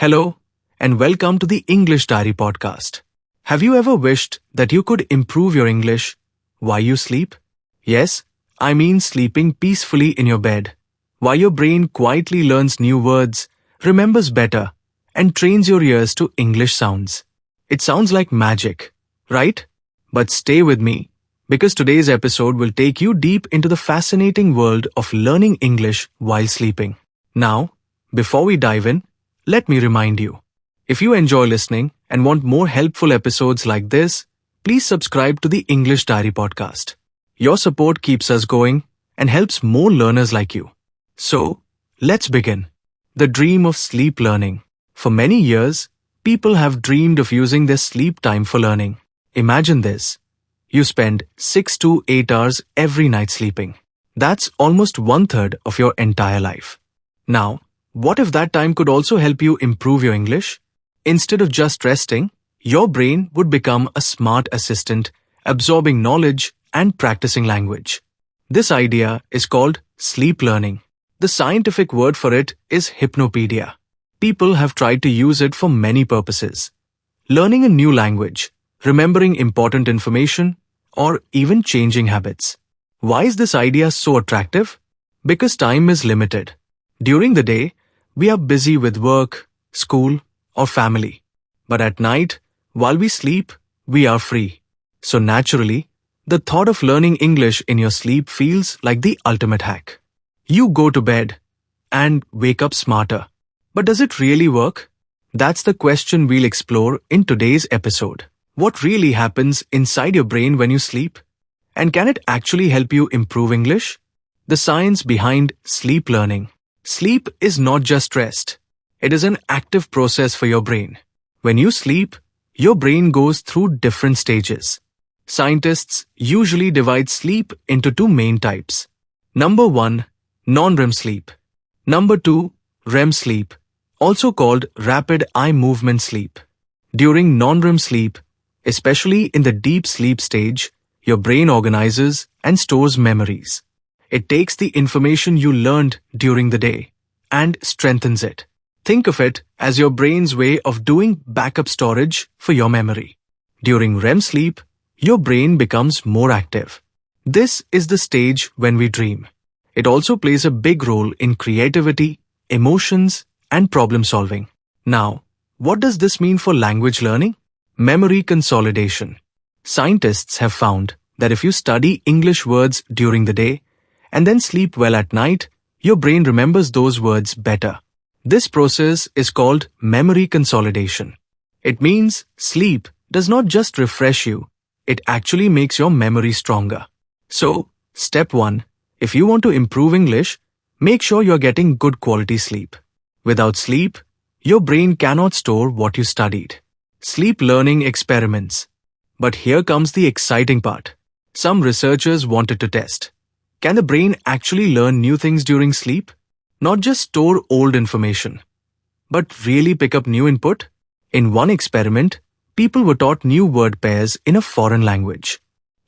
Hello, and welcome to the English Diary podcast. Have you ever wished that you could improve your English while you sleep? Yes, I mean sleeping peacefully in your bed, while your brain quietly learns new words, remembers better, and trains your ears to English sounds. It sounds like magic, right? But stay with me, because today's episode will take you deep into the fascinating world of learning English while sleeping. Now, before we dive in, let me remind you, if you enjoy listening and want more helpful episodes like this, please subscribe to the English Diary podcast. Your support keeps us going and helps more learners like you. So, let's begin. The dream of sleep learning. For many years, people have dreamed of using their sleep time for learning. Imagine this. You spend 6 to 8 hours every night sleeping. That's almost 1/3 of your entire life. Now, what if that time could also help you improve your English? Instead of just resting, your brain would become a smart assistant, absorbing knowledge and practicing language. This idea is called sleep learning. The scientific word for it is hypnopedia. People have tried to use it for many purposes. Learning a new language, remembering important information, or even changing habits. Why is this idea so attractive? Because time is limited. During the day, we are busy with work, school, or family. But at night, while we sleep, we are free. So naturally, the thought of learning English in your sleep feels like the ultimate hack. You go to bed and wake up smarter. But does it really work? That's the question we'll explore in today's episode. What really happens inside your brain when you sleep? And can it actually help you improve English? The science behind sleep learning. Sleep is not just rest. It is an active process for your brain. When you sleep, your brain goes through different stages. Scientists usually divide sleep into two main types. Number 1, non-REM sleep. Number 2, REM sleep, also called rapid eye movement sleep. During non-REM sleep, especially in the deep sleep stage, your brain organizes and stores memories. It takes the information you learned during the day and strengthens it. Think of it as your brain's way of doing backup storage for your memory. During REM sleep, your brain becomes more active. This is the stage when we dream. It also plays a big role in creativity, emotions, and problem solving. Now, what does this mean for language learning? Memory consolidation. Scientists have found that if you study English words during the day and then sleep well at night, your brain remembers those words better. This process is called memory consolidation. It means sleep does not just refresh you, it actually makes your memory stronger. So, step 1, if you want to improve English, make sure you're getting good quality sleep. Without sleep, your brain cannot store what you studied. Sleep learning experiments. But here comes the exciting part. Some researchers wanted to test. Can the brain actually learn new things during sleep? Not just store old information, but really pick up new input? In one experiment, people were taught new word pairs in a foreign language.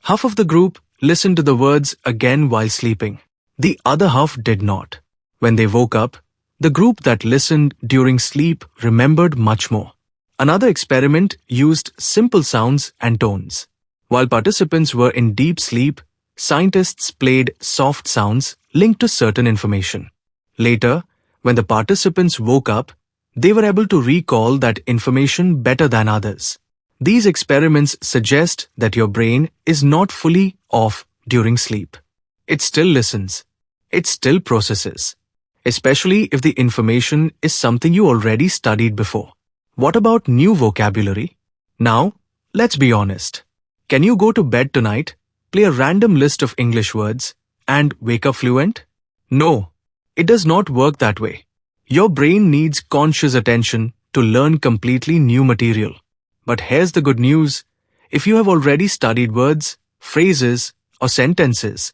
Half of the group listened to the words again while sleeping. The other half did not. When they woke up, the group that listened during sleep remembered much more. Another experiment used simple sounds and tones. While participants were in deep sleep, scientists played soft sounds linked to certain information. Later, when the participants woke up, they were able to recall that information better than others. These experiments suggest that your brain is not fully off during sleep. It still listens. It still processes. Especially if the information is something you already studied before. What about new vocabulary? Now, let's be honest. Can you go to bed tonight, play a random list of English words, and wake up fluent? No, it does not work that way. Your brain needs conscious attention to learn completely new material. But here's the good news. If you have already studied words, phrases, or sentences,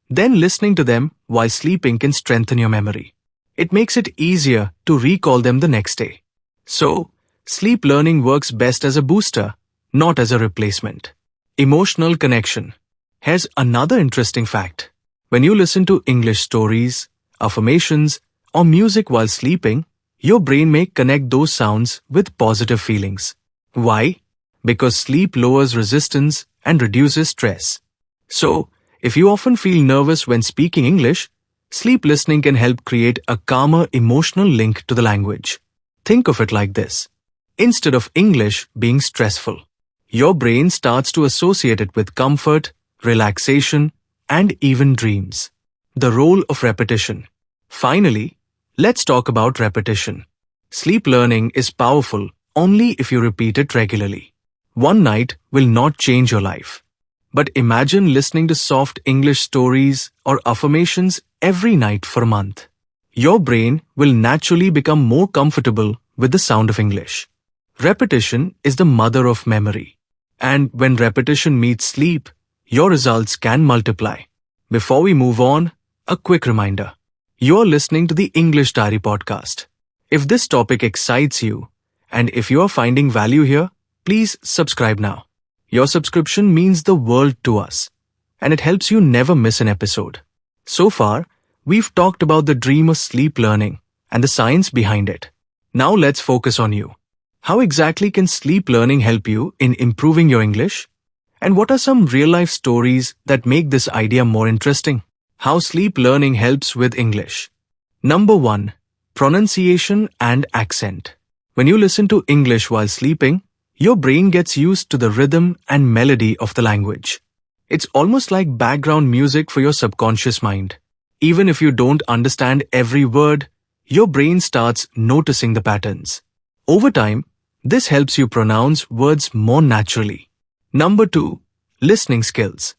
then listening to them while sleeping can strengthen your memory. It makes it easier to recall them the next day. So, sleep learning works best as a booster, not as a replacement. Emotional connection. Here's another interesting fact. When you listen to English stories, affirmations, or music while sleeping, your brain may connect those sounds with positive feelings. Why? Because sleep lowers resistance and reduces stress. So, if you often feel nervous when speaking English, sleep listening can help create a calmer emotional link to the language. Think of it like this. Instead of English being stressful, your brain starts to associate it with comfort, relaxation, and even dreams. The role of repetition. Finally, let's talk about repetition. Sleep learning is powerful only if you repeat it regularly. One night will not change your life. But imagine listening to soft English stories or affirmations every night for a month. Your brain will naturally become more comfortable with the sound of English. Repetition is the mother of memory. And when repetition meets sleep, your results can multiply. Before we move on, a quick reminder. You're listening to the English Diary podcast. If this topic excites you, and if you are finding value here, please subscribe now. Your subscription means the world to us, and it helps you never miss an episode. So far, we've talked about the dream of sleep learning and the science behind it. Now let's focus on you. How exactly can sleep learning help you in improving your English? And what are some real-life stories that make this idea more interesting? How sleep learning helps with English. Number 1. Pronunciation and accent. When you listen to English while sleeping, your brain gets used to the rhythm and melody of the language. It's almost like background music for your subconscious mind. Even if you don't understand every word, your brain starts noticing the patterns. Over time, this helps you pronounce words more naturally. Number 2. Listening skills.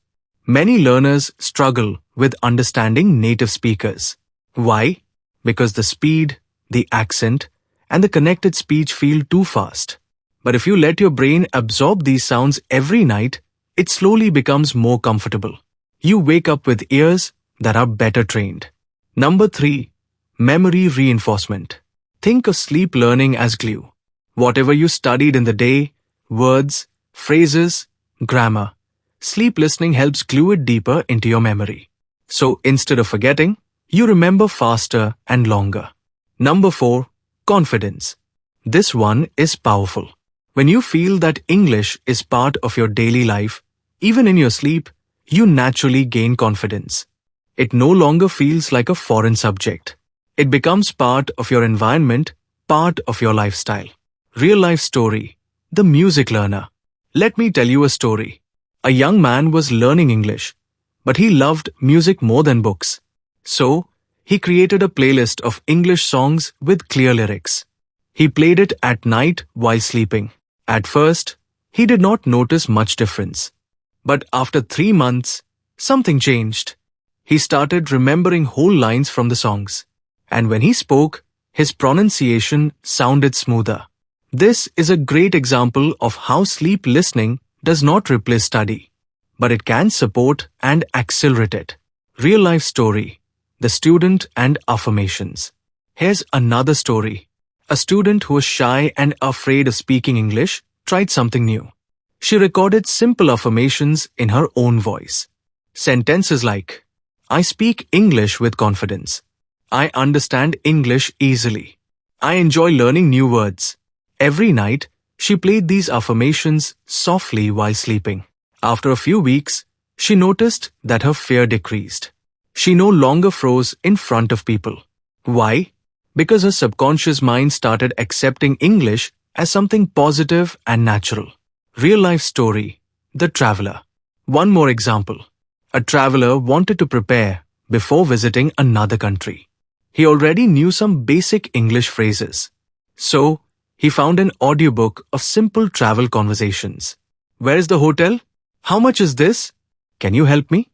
Many learners struggle with understanding native speakers. Why? Because the speed, the accent, and the connected speech feel too fast. But if you let your brain absorb these sounds every night, it slowly becomes more comfortable. You wake up with ears that are better trained. Number 3. Memory reinforcement. Think of sleep learning as glue. Whatever you studied in the day, words, phrases, grammar, sleep listening helps glue it deeper into your memory. So instead of forgetting, you remember faster and longer. Number 4. Confidence. This one is powerful. When you feel that English is part of your daily life, even in your sleep, you naturally gain confidence. It no longer feels like a foreign subject. It becomes part of your environment, part of your lifestyle. Real life story. The music learner. Let me tell you a story. A young man was learning English, but he loved music more than books. So, he created a playlist of English songs with clear lyrics. He played it at night while sleeping. At first, he did not notice much difference. But after 3 months, something changed. He started remembering whole lines from the songs. And when he spoke, his pronunciation sounded smoother. This is a great example of how sleep listening does not replace study, but it can support and accelerate it. Real life story. The student and affirmations. Here's another story. A student who was shy and afraid of speaking English tried something new. She recorded simple affirmations in her own voice. Sentences like, I speak English with confidence. I understand English easily. I enjoy learning new words. Every night, she played these affirmations softly while sleeping. After a few weeks, she noticed that her fear decreased. She no longer froze in front of people. Why? Because her subconscious mind started accepting English as something positive and natural. Real life story. The traveler. One more example. A traveler wanted to prepare before visiting another country. He already knew some basic English phrases. So, he found an audiobook of simple travel conversations. Where is the hotel? How much is this? Can you help me?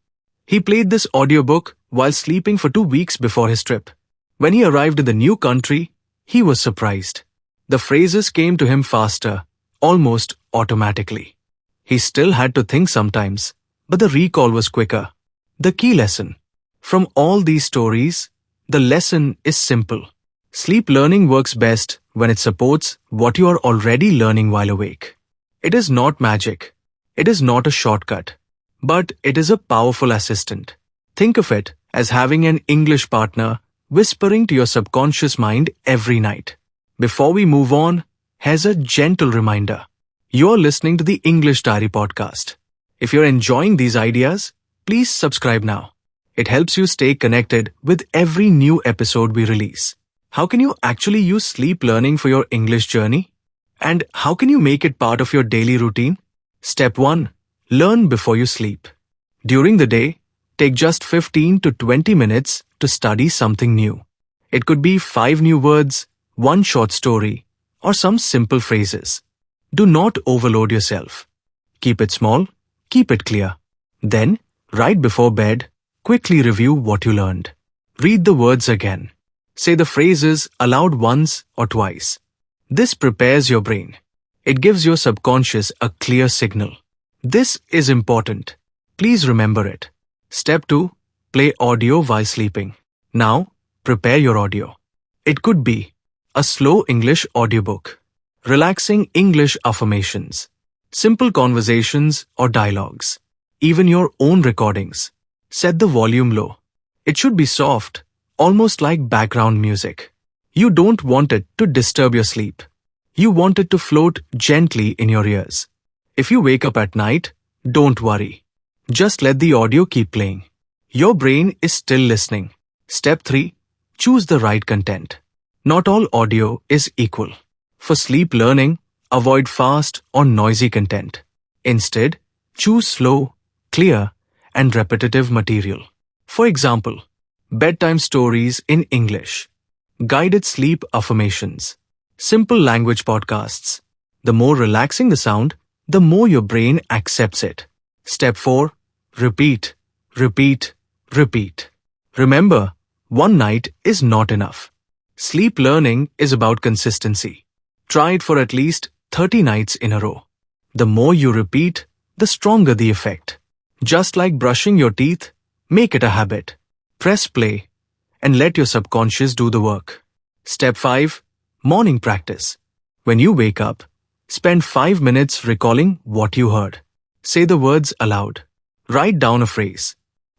He played this audiobook while sleeping for 2 weeks before his trip. When he arrived in the new country, he was surprised. The phrases came to him faster, almost automatically. He still had to think sometimes, but the recall was quicker. The key lesson. From all these stories, the lesson is simple. Sleep learning works best when it supports what you are already learning while awake. It is not magic. It is not a shortcut. But it is a powerful assistant. Think of it as having an English partner whispering to your subconscious mind every night. Before we move on, here's a gentle reminder. You're listening to the English Diary podcast. If you're enjoying these ideas, please subscribe now. It helps you stay connected with every new episode we release. How can you actually use sleep learning for your English journey? And how can you make it part of your daily routine? Step 1. Learn before you sleep. During the day, take just 15 to 20 minutes to study something new. It could be 5 new words, 1 short story, or some simple phrases. Do not overload yourself. Keep it small, keep it clear. Then, right before bed, quickly review what you learned. Read the words again. Say the phrases aloud once or twice. This prepares your brain. It gives your subconscious a clear signal. This is important. Please remember it. Step 2. Play audio while sleeping. Now, prepare your audio. It could be a slow English audiobook, relaxing English affirmations, simple conversations or dialogues, even your own recordings. Set the volume low. It should be soft, almost like background music. You don't want it to disturb your sleep. You want it to float gently in your ears. If you wake up at night, don't worry. Just let the audio keep playing. Your brain is still listening. Step 3. Choose the right content. Not all audio is equal. For sleep learning, avoid fast or noisy content. Instead, choose slow, clear, and repetitive material. For example, bedtime stories in English, guided sleep affirmations, simple language podcasts. The more relaxing the sound, the more your brain accepts it. Step 4. Repeat, repeat, repeat. Remember, one night is not enough. Sleep learning is about consistency. Try it for at least 30 nights in a row. The more you repeat, the stronger the effect. Just like brushing your teeth, make it a habit. Press play and let your subconscious do the work. Step 5. Morning practice. When you wake up, spend 5 minutes recalling what you heard. Say the words aloud. Write down a phrase.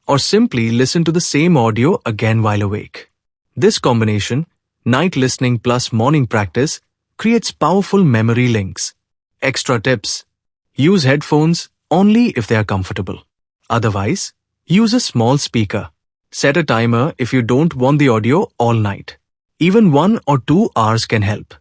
Or simply listen to the same audio again while awake. This combination, night listening plus morning practice, creates powerful memory links. Extra tips. Use headphones only if they are comfortable. Otherwise, use a small speaker. Set a timer if you don't want the audio all night. Even 1 or 2 hours can help.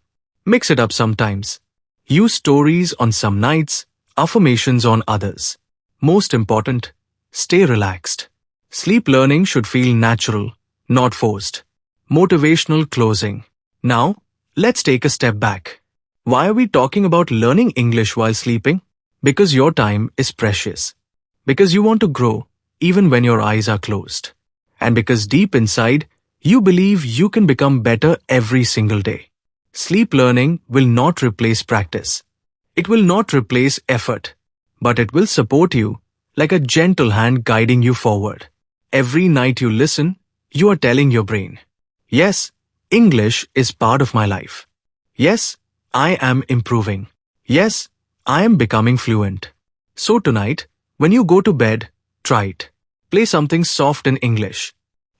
Mix it up sometimes. Use stories on some nights, affirmations on others. Most important, stay relaxed. Sleep learning should feel natural, not forced. Motivational closing. Now, let's take a step back. Why are we talking about learning English while sleeping? Because your time is precious. Because you want to grow, even when your eyes are closed. And because deep inside, you believe you can become better every single day. Sleep learning will not replace practice. It will not replace effort. But it will support you like a gentle hand guiding you forward. Every night you listen, you are telling your brain, yes, English is part of my life. Yes, I am improving. Yes, I am becoming fluent. So tonight, when you go to bed, try it. Play something soft in English.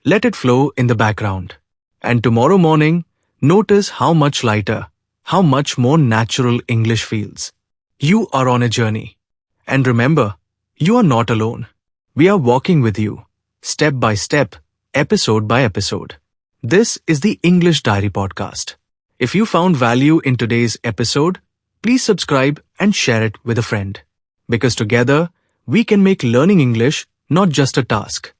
Let it flow in the background. And tomorrow morning, notice how much lighter, how much more natural English feels. You are on a journey. And remember, you are not alone. We are walking with you, step by step, episode by episode. This is the English Diary podcast. If you found value in today's episode, please subscribe and share it with a friend. Because together, we can make learning English not just a task,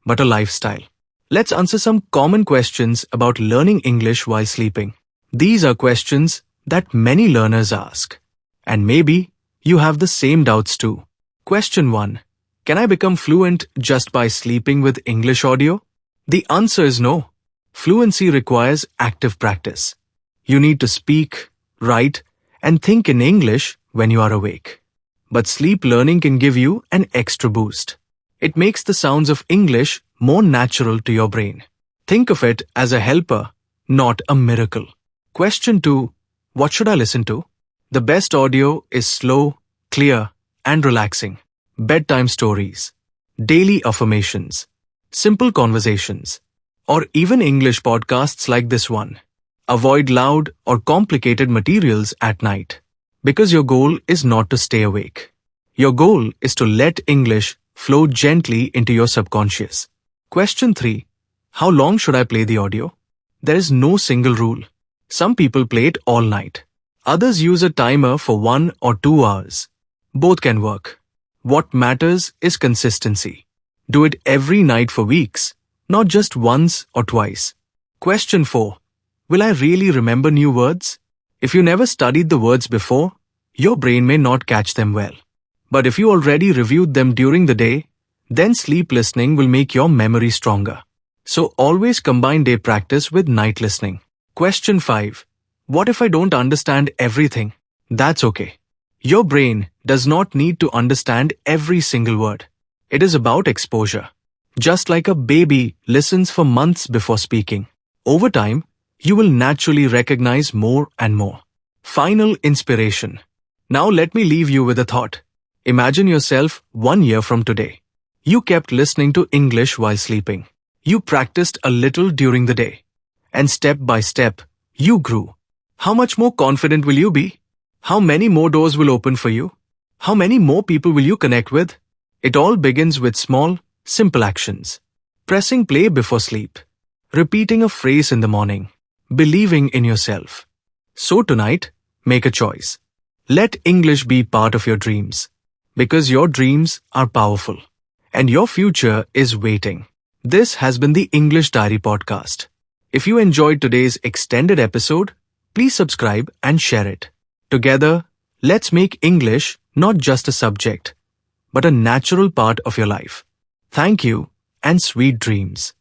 but a lifestyle. Let's answer some common questions about learning English while sleeping. These are questions that many learners ask. And maybe you have the same doubts too. Question 1. Can I become fluent just by sleeping with English audio? The answer is no. Fluency requires active practice. You need to speak, write, and think in English when you are awake. But sleep learning can give you an extra boost. It makes the sounds of English more natural to your brain. Think of it as a helper, not a miracle. Question 2. What should I listen to? The best audio is slow, clear, and relaxing. Bedtime stories, daily affirmations, simple conversations, or even English podcasts like this one. Avoid loud or complicated materials at night, because your goal is not to stay awake. Your goal is to let English flow gently into your subconscious. Question 3. How long should I play the audio? There is no single rule. Some people play it all night. Others use a timer for 1 or 2 hours. Both can work. What matters is consistency. Do it every night for weeks, not just once or twice. Question 4. Will I really remember new words? If you never studied the words before, your brain may not catch them well. But if you already reviewed them during the day, then sleep listening will make your memory stronger. So always combine day practice with night listening. Question 5. What if I don't understand everything? That's okay. Your brain does not need to understand every single word. It is about exposure. Just like a baby listens for months before speaking, over time, you will naturally recognize more and more. Final inspiration. Now let me leave you with a thought. Imagine yourself 1 year from today. You kept listening to English while sleeping. You practiced a little during the day. And step by step, you grew. How much more confident will you be? How many more doors will open for you? How many more people will you connect with? It all begins with small, simple actions. Pressing play before sleep. Repeating a phrase in the morning. Believing in yourself. So tonight, make a choice. Let English be part of your dreams. Because your dreams are powerful. And your future is waiting. This has been the English Diary podcast. If you enjoyed today's extended episode, please subscribe and share it. Together, let's make English not just a subject, but a natural part of your life. Thank you and sweet dreams.